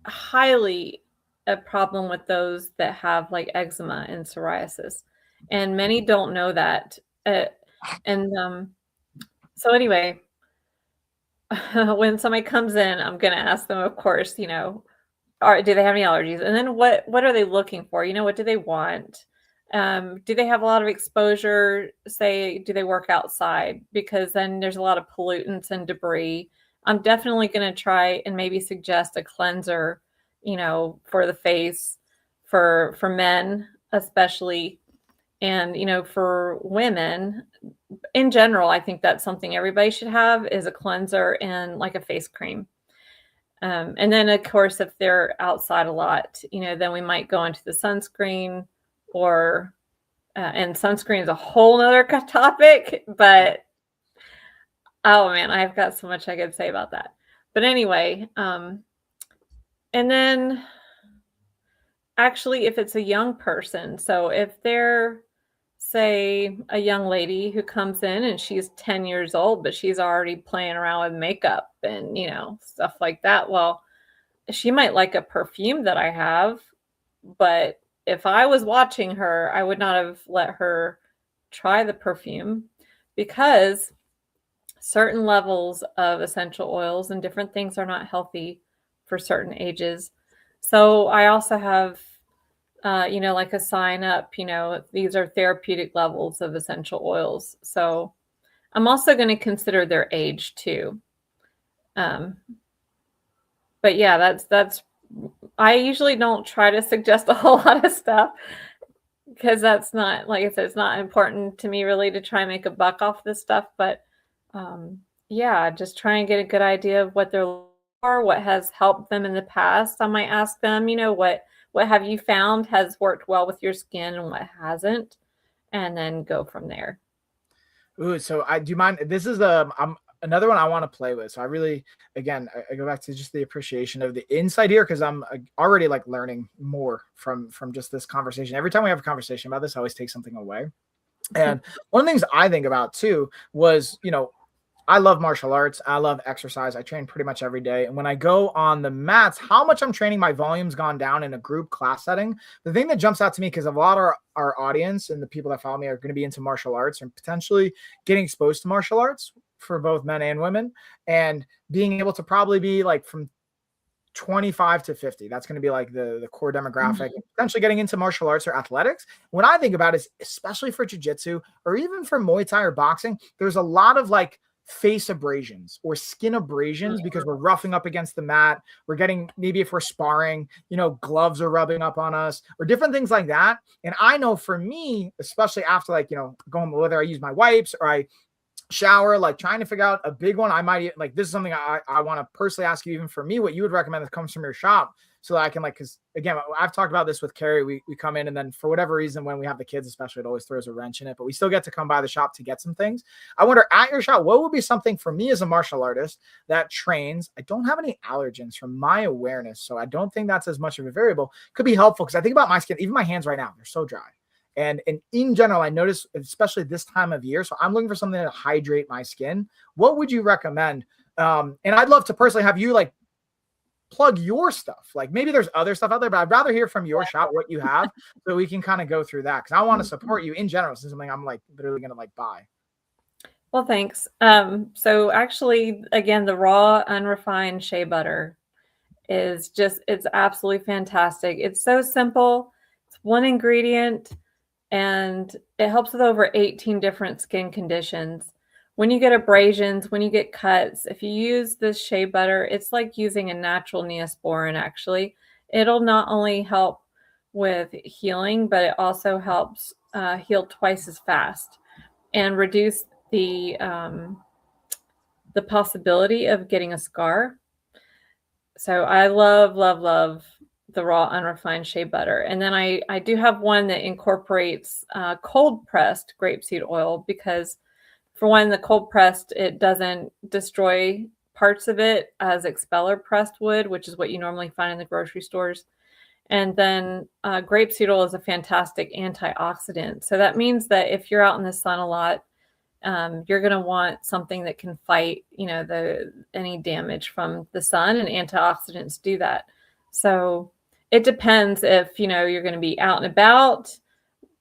B: highly a problem with those that have like eczema and psoriasis. And many don't know that. So anyway, when somebody comes in, I'm going to ask them, of course, you know, do they have any allergies? And then what are they looking for? You know, what do they want? Do they have a lot of exposure? Say, do they work outside? Because then there's a lot of pollutants and debris. I'm definitely going to try and maybe suggest a cleanser, you know, for the face, for men especially. And, you know, for women in general, I think that's something everybody should have, is a cleanser and like a face cream. And then, of course, if they're outside a lot, you know, then we might go into the sunscreen or, and sunscreen is a whole nother topic, but oh man, I've got so much I could say about that. But anyway, and then actually, if it's a young person, so if they're, say, a young lady who comes in and she's 10 years old, but she's already playing around with makeup and, you know, stuff like that. Well, she might like a perfume that I have, but if I was watching her, I would not have let her try the perfume because certain levels of essential oils and different things are not healthy for certain ages. So I also have like a sign up, these are therapeutic levels of essential oils. So I'm also going to consider their age too. But yeah, that's I usually don't try to suggest a whole lot of stuff because that's not, like I said, it's not important to me really to try and make a buck off this stuff. But yeah, just try and get a good idea of what they're looking for, what has helped them in the past. I might ask them, what have you found has worked well with your skin and what hasn't, and then go from there.
A: Ooh, so do you mind? This is I'm another one I want to play with. So I really, again, I go back to just the appreciation of the insight here because I'm already like learning more from just this conversation. Every time we have a conversation about this, I always take something away. And one of the things I think about too was, I love martial arts. I love exercise. I train pretty much every day. And when I go on the mats, how much I'm training, my volume's gone down in a group class setting. The thing that jumps out to me, because a lot of our audience and the people that follow me are going to be into martial arts and potentially getting exposed to martial arts for both men and women, and being able to probably be like from 25 to 50. That's going to be like the core demographic, potentially getting into martial arts or athletics. When I think about it, especially for jiu-jitsu or even for Muay Thai or boxing, there's a lot of like face abrasions or skin abrasions because we're roughing up against the mat. We're getting, maybe if we're sparring, gloves are rubbing up on us or different things like that. And I know for me, especially after like, going, whether I use my wipes or I shower, like trying to figure out a big one, I might like, this is something I want to personally ask you, even for me, what you would recommend that comes from your shop, so that I can because again, I've talked about this with Carrie. We come in and then for whatever reason, when we have the kids, especially, it always throws a wrench in it, but we still get to come by the shop to get some things. I wonder at your shop, what would be something for me as a martial artist that trains? I don't have any allergens from my awareness, so I don't think that's as much of a variable. Could be helpful because I think about my skin, even my hands right now, they're so dry. And in general, I notice, especially this time of year, so I'm looking for something to hydrate my skin. What would you recommend? And I'd love to personally have you like plug your stuff. Like maybe there's other stuff out there, but I'd rather hear from your shop what you have so we can kind of go through that. Cause I want to support you in general. This is something I'm like literally going to like buy.
B: Well, thanks. So actually, again, the raw unrefined shea butter is it's absolutely fantastic. It's so simple. It's one ingredient and it helps with over 18 different skin conditions. When you get abrasions, when you get cuts, if you use this shea butter, it's like using a natural Neosporin, actually. It'll not only help with healing, but it also helps heal twice as fast and reduce the possibility of getting a scar. So I love, love, love the raw unrefined shea butter. And then I do have one that incorporates cold pressed grapeseed oil because, for one, the cold pressed, it doesn't destroy parts of it as expeller pressed would, which is what you normally find in the grocery stores. And then grapeseed oil is a fantastic antioxidant. So that means that if you're out in the sun a lot, you're going to want something that can fight, any damage from the sun, and antioxidants do that. So it depends if, you're going to be out and about,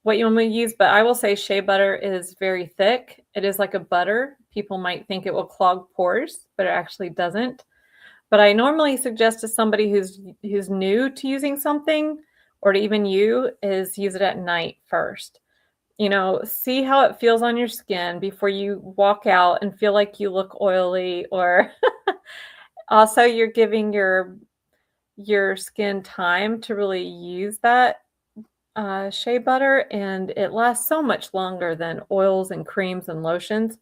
B: what you want to use, but I will say shea butter is very thick. It is like a butter. People might think it will clog pores, but it actually doesn't. But I normally suggest to somebody who's new to using something, or to even you, is use it at night first. See how it feels on your skin before you walk out and feel like you look oily, or also you're giving your skin time to really use that shea butter, and it lasts so much longer than oils and creams and lotions.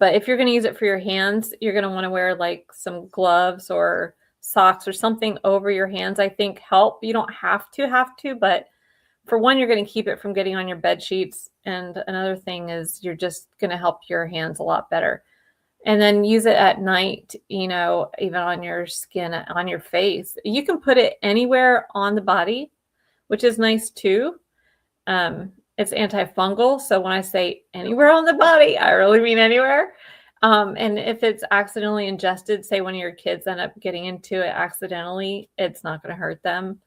B: But if you're going to use it for your hands, you're going to want to wear like some gloves or socks or something over your hands. I think help. You don't have to, but for one, you're going to keep it from getting on your bed sheets, and another thing is you're just going to help your hands a lot better. And then use it at night, even on your skin, on your face. You can put it anywhere on the body, which is nice too. It's antifungal. So when I say anywhere on the body, I really mean anywhere. And if it's accidentally ingested, say one of your kids end up getting into it accidentally, it's not going to hurt them.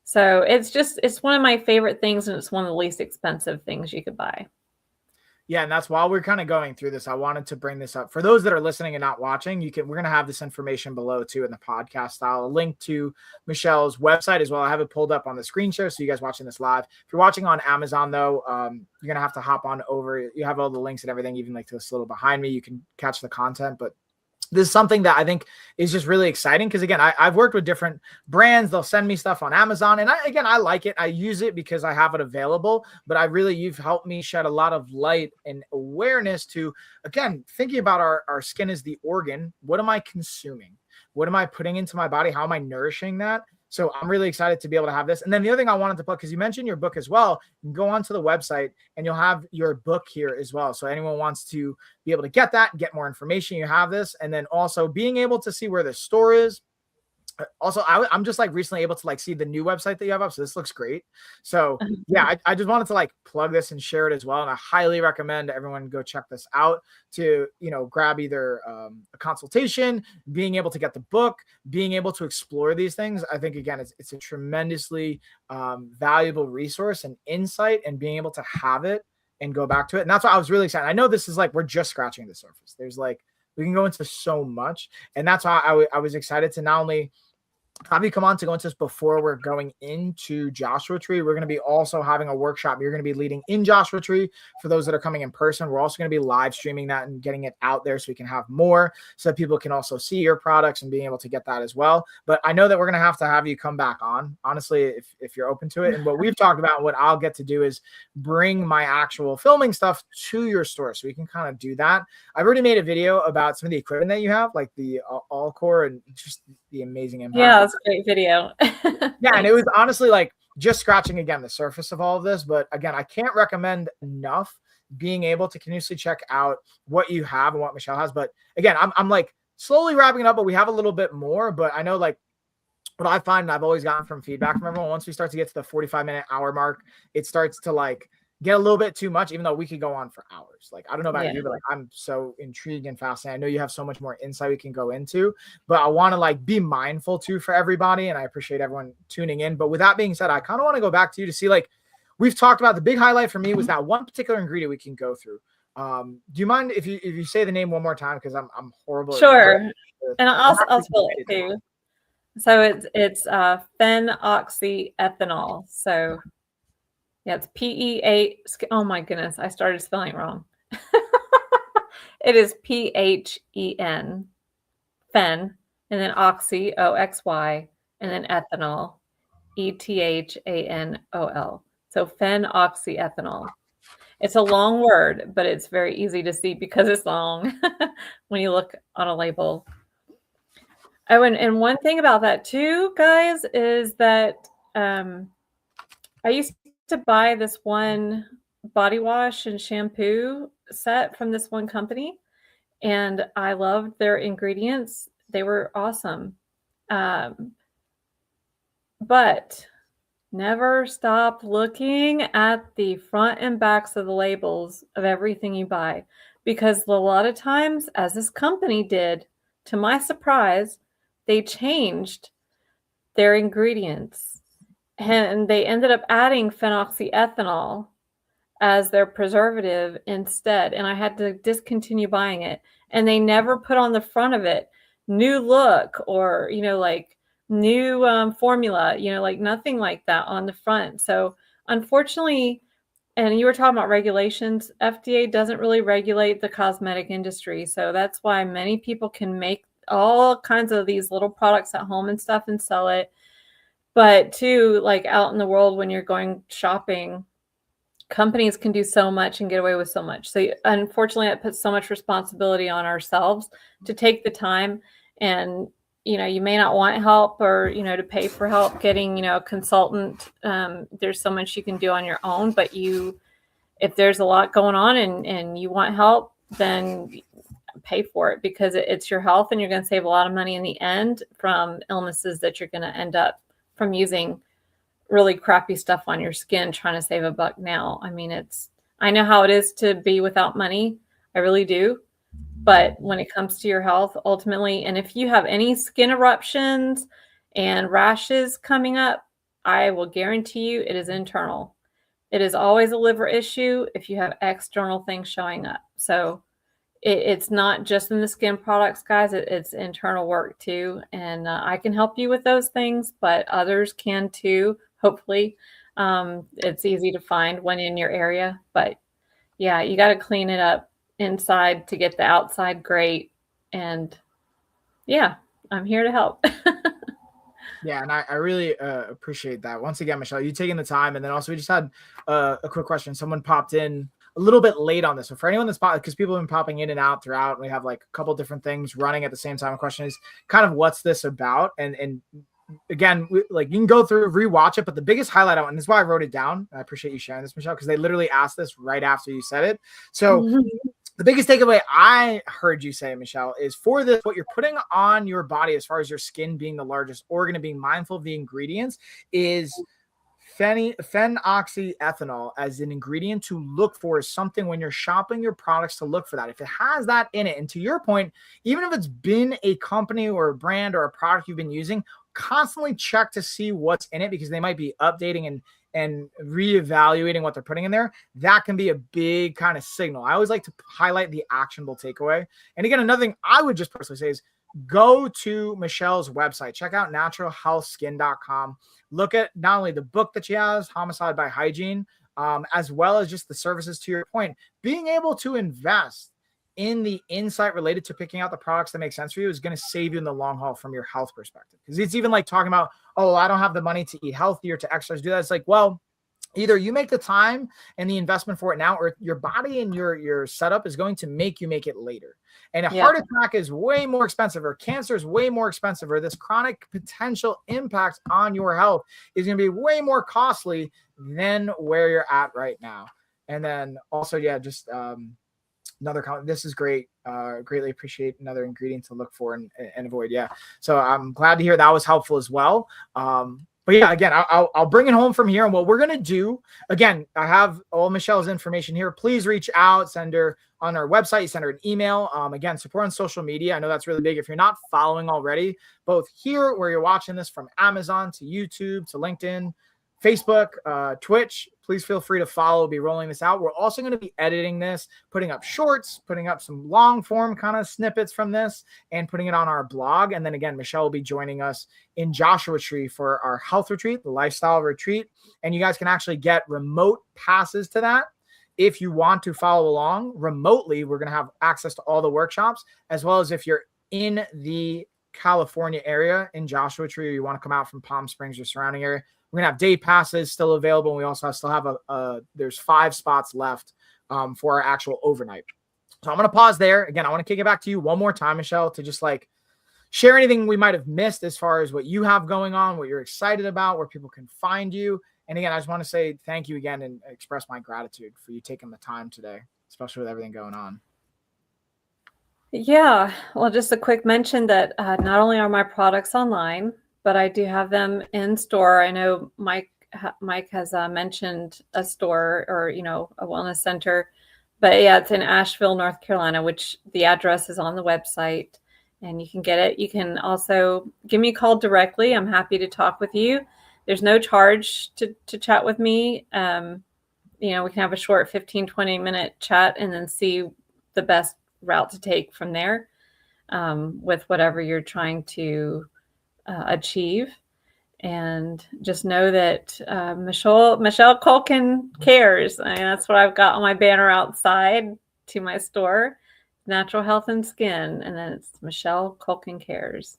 B: So it's one of my favorite things, and it's one of the least expensive things you could buy.
A: Yeah, and that's while we're kind of going through this, I wanted to bring this up for those that are listening and not watching. We're going to have this information below too in the podcast style, a link to Michelle's website as well. I have it pulled up on the screen share, so you guys watching this live. If you're watching on Amazon though, you're going to have to hop on over. You have all the links and everything, even like this little behind me, you can catch the content. But this is something that I think is just really exciting because, again, I've worked with different brands. They'll send me stuff on Amazon. And I like it. I use it because I have it available. But you've helped me shed a lot of light and awareness to, again, thinking about our skin as the organ. What am I consuming? What am I putting into my body? How am I nourishing that? So I'm really excited to be able to have this. And then the other thing I wanted to plug, because you mentioned your book as well, you can go onto the website and you'll have your book here as well. So anyone wants to be able to get that, get more information, you have this. And then also being able to see where the store is. Also, I'm just like recently able to like see the new website that you have up. So this looks great. So yeah, I just wanted to like plug this and share it as well. And I highly recommend everyone go check this out to, grab either a consultation, being able to get the book, being able to explore these things. I think, again, it's a tremendously valuable resource and insight, and being able to have it and go back to it. And that's why I was really excited. I know this is like, we're just scratching the surface. There's like, we can go into so much. And that's why I was excited to not only have you come on to go into this before we're going into Joshua Tree. We're going to be also having a workshop. You're going to be leading in Joshua Tree for those that are coming in person. We're also going to be live streaming that and getting it out there so we can have more, so that people can also see your products and being able to get that as well. But I know that we're going to have you come back on, honestly, if you're open to it. And what we've talked about, what I'll get to do is bring my actual filming stuff to your store so we can kind of do that. I've already made a video about some of the equipment that you have, like the all core, and just the amazing impact.
B: Yeah, that's a great video.
A: Yeah, and it was honestly like just scratching again the surface of all of this. But again, I can't recommend enough being able to continuously check out what you have and what Michelle has. But again, I'm like slowly wrapping it up, but we have a little bit more. But I know like what I find, and I've always gotten from feedback from everyone, once we start to get to the 45-minute hour mark, it starts to like get a little bit too much, even though we could go on for hours. Like, I don't know about you, but like, I'm so intrigued and fascinated. I know you have so much more insight we can go into, but I want to like be mindful too for everybody. And I appreciate everyone tuning in. But with that being said, I kind of want to go back to you to see, like, we've talked about the big highlight for me was that one particular ingredient we can go through. Do you mind if you say the name one more time? Cause I'm horrible.
B: Sure. And I'll spell it too. So it's phenoxyethanol. So yeah, it's PEA. Oh my goodness, I started spelling it wrong. It is PHEN, phen, and then oxy, OXY, and then ethanol, ETHANOL. So phenoxyethanol. It's a long word, but it's very easy to see because it's long when you look on a label. Oh, and one thing about that too, guys, is that I used to buy this one body wash and shampoo set from this one company, and I loved their ingredients. They were awesome. But never stop looking at the front and backs of the labels of everything you buy, because a lot of times, as this company did, to my surprise, they changed their ingredients. And they ended up adding phenoxyethanol as their preservative instead. And I had to discontinue buying it. And they never put on the front of it new look or, like new formula, like nothing like that on the front. So unfortunately, and you were talking about regulations, FDA doesn't really regulate the cosmetic industry. So that's why many people can make all kinds of these little products at home and stuff and sell it. But too, like out in the world, when you're going shopping, companies can do so much and get away with so much. So unfortunately, it puts so much responsibility on ourselves to take the time. And, you may not want help or, to pay for help getting, a consultant. There's so much you can do on your own. But if there's a lot going on and you want help, then pay for it, because it's your health, and you're going to save a lot of money in the end from illnesses that you're going to end up from using really crappy stuff on your skin, trying to save a buck now. I mean, I know how it is to be without money. I really do. But when it comes to your health, ultimately, and if you have any skin eruptions and rashes coming up, I will guarantee you it is internal. It is always a liver issue if you have external things showing up. So it's not just in the skin products, guys. It's internal work too. And I can help you with those things, but others can too, hopefully. It's easy to find one in your area. But yeah, you got to clean it up inside to get the outside great. And yeah, I'm here to help.
A: Yeah, and I really appreciate that. Once again, Michelle, you taking the time. And then also we just had a quick question. Someone popped in a little bit late on this. So for anyone that's because people have been popping in and out throughout, and we have like a couple different things running at the same time. The question is kind of what's this about? And again, like you can go through, rewatch it, but the biggest highlight and this is why I wrote it down. I appreciate you sharing this, Michelle, because they literally asked this right after you said it. So the biggest takeaway I heard you say, Michelle, is for this, what you're putting on your body, as far as your skin being the largest organ and being mindful of the ingredients, is phenoxyethanol as an ingredient to look for, is something when you're shopping your products to look for that. If it has that in it, and to your point, even if it's been a company or a brand or a product you've been using, constantly check to see what's in it, because they might be updating and reevaluating what they're putting in there. That can be a big kind of signal. I always like to highlight the actionable takeaway. And again, another thing I would just personally say is go to Michelle's website, check out naturalhealthskin.com. Look at not only the book that she has, Homicide by Hygiene, as well as just the services. To your point, being able to invest in the insight related to picking out the products that make sense for you is going to save you in the long haul from your health perspective. Because it's even like talking about, oh, I don't have the money to eat healthy or to exercise, do that. It's like, well, either you make the time and the investment for it now, or your body and your setup is going to make you make it later. And a heart attack is way more expensive, or cancer is way more expensive, or this chronic potential impact on your health is going to be way more costly than where you're at right now. And then also, yeah, just another comment. This is great. Greatly appreciate another ingredient to look for and avoid. Yeah. So I'm glad to hear that was helpful as well. But yeah, again, I'll bring it home from here. And what we're going to do, again, I have all Michelle's information here. Please reach out, send her on our website, send her an email. Again, support on social media. I know that's really big. If you're not following already, both here where you're watching this, from Amazon to YouTube to LinkedIn, Facebook, Twitch, please feel free to follow. We'll be rolling this out. We're also going to be editing this, putting up shorts, putting up some long form kind of snippets from this, and putting it on our blog. And then again, Michelle will be joining us in Joshua Tree for our health retreat, the lifestyle retreat. And you guys can actually get remote passes to that. If you want to follow along remotely, we're going to have access to all the workshops, as well as if you're in the California area in Joshua Tree, or you want to come out from Palm Springs or surrounding area, we're going to have day passes still available. And we also still have there's 5 spots left for our actual overnight. So I'm going to pause there. Again, I want to kick it back to you one more time, Michelle, to just like share anything we might have missed as far as what you have going on, what you're excited about, where people can find you. And again, I just want to say thank you again and express my gratitude for you taking the time today, especially with everything going on.
B: Yeah. Well, just a quick mention that not only are my products online, but I do have them in store. I know Mike has mentioned a store, or, a wellness center, but yeah, it's in Asheville, North Carolina, which the address is on the website, and you can get it. You can also give me a call directly. I'm happy to talk with you. There's no charge to chat with me. We can have a short 15, 20-minute chat and then see the best route to take from there with whatever you're trying to achieve. And just know that Michelle Kolcan cares. I mean, that's what I've got on my banner outside to my store, Natural Health and Skin. And then it's Michelle Kolcan cares,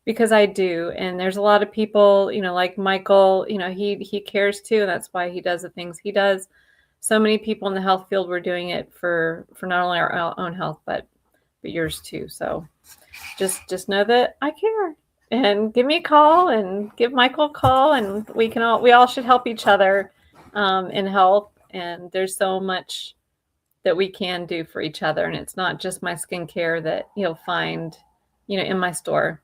B: because I do. And there's a lot of people, like Michael, he cares too. And that's why he does the things he does. So many people in the health field, we're doing it for not only our own health, but yours too. So just know that I care. And give me a call, and give Michael a call, and we all should help each other in health. And there's so much that we can do for each other. And it's not just my skincare that you'll find, in my store.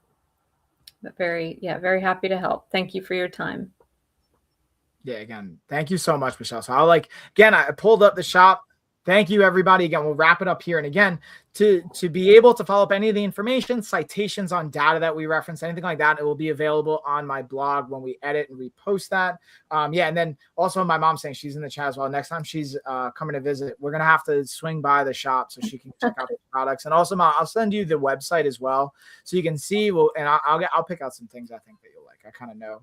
B: But very happy to help. Thank you for your time.
A: Yeah, again, thank you so much, Michelle. So I pulled up the shop. Thank you, everybody. Again, we'll wrap it up here. And again, to be able to follow up any of the information, citations on data that we reference, anything like that, it will be available on my blog when we edit and repost that. And then also my mom's saying, she's in the chat as well. Next time she's coming to visit, we're going to have to swing by the shop so she can check out the products. And also, Mom, I'll send you the website as well so you can see. And I'll pick out some things I think that you'll like. I kind of know.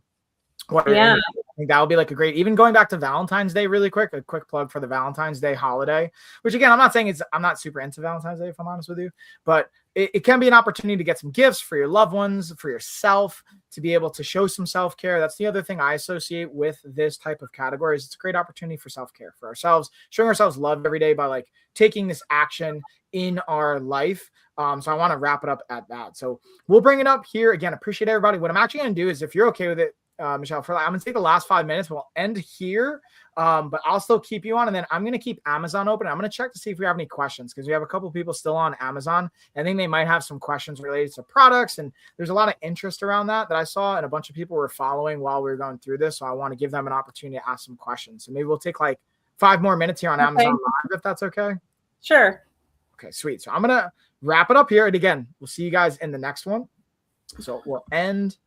B: Yeah.
A: I think that would be like a great, even going back to Valentine's Day really quick, a quick plug for the Valentine's Day holiday, which again, I'm not saying I'm not super into Valentine's Day, if I'm honest with you, but it can be an opportunity to get some gifts for your loved ones, for yourself, to be able to show some self-care. That's the other thing I associate with this type of category is it's a great opportunity for self-care for ourselves, showing ourselves love every day by like taking this action in our life. So I want to wrap it up at that. So we'll bring it up here again. Appreciate everybody. What I'm actually going to do is, if you're okay with it, Michelle, I'm going to take the last 5 minutes. We'll end here, but I'll still keep you on. And then I'm going to keep Amazon open. I'm going to check to see if we have any questions because we have a couple people still on Amazon. I think they might have some questions related to products. And there's a lot of interest around that I saw. And a bunch of people were following while we were going through this. So I want to give them an opportunity to ask some questions. So maybe we'll take like 5 more minutes here on Amazon Live, if that's okay.
B: Sure.
A: Okay, sweet. So I'm going to wrap it up here. And again, we'll see you guys in the next one. So we'll end